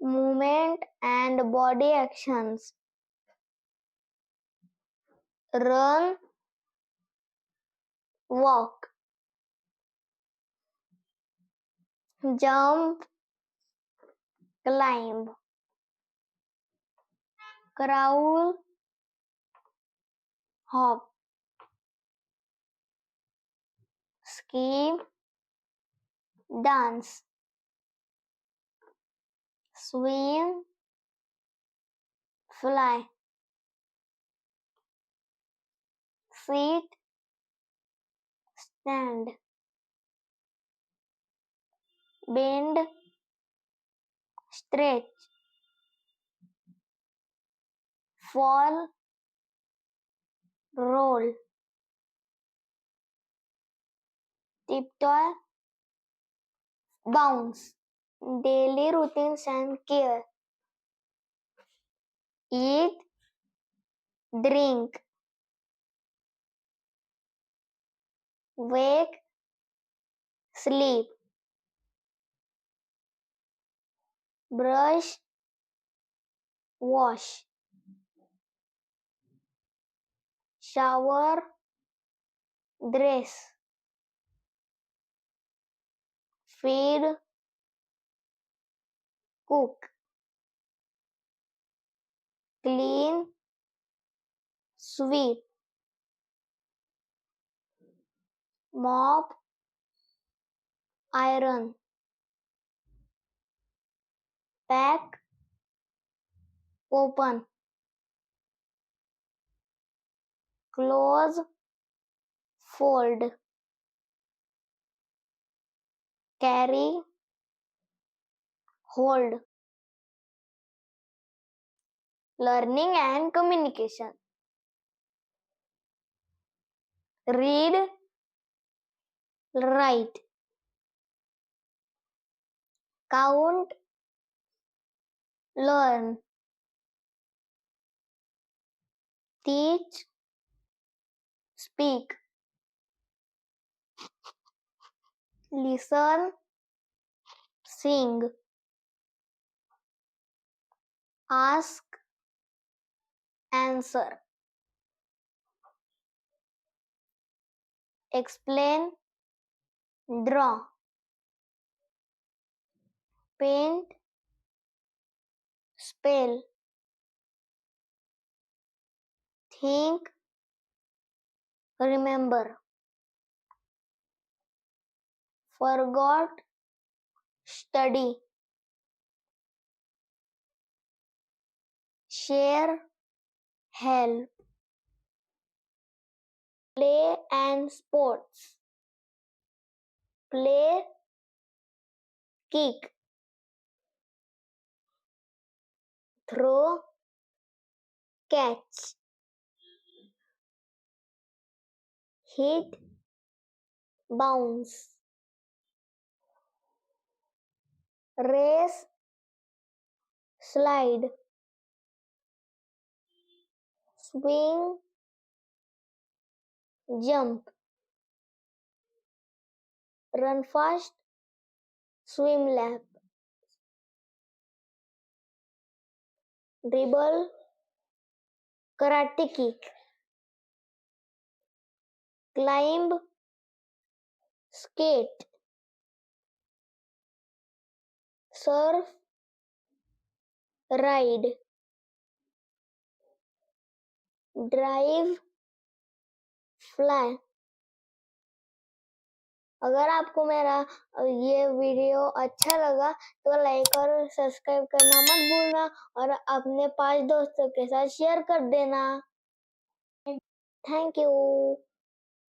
movement and body actions. Run, walk, jump, climb, crawl, hop, skip, dance, swim, fly, sit, stand, bend, stretch, fall, roll, tiptoe, bounce. Daily routines and care. Eat, drink, wake, sleep, brush, wash, shower, dress, feed, cook, clean, sweep, mop, iron, pack, open, close, fold, carry, hold. Learning and communication. Read, write, count, learn, teach, speak, listen, sing, ask, answer, explain, draw, paint, spell, think, remember, forgot, study, share, help, play and sports, play, kick, throw, catch, hit, bounce, race, slide, swing, jump, run fast, swim lap, dribble, karate kick, climb, skate, surf, ride, drive, fly. अगर आपको मेरा ये video अच्छा लगा तो like और subscribe करना मत भूलना और अपने 5 दोस्तों के साथ शेयर कर देना। Thank you.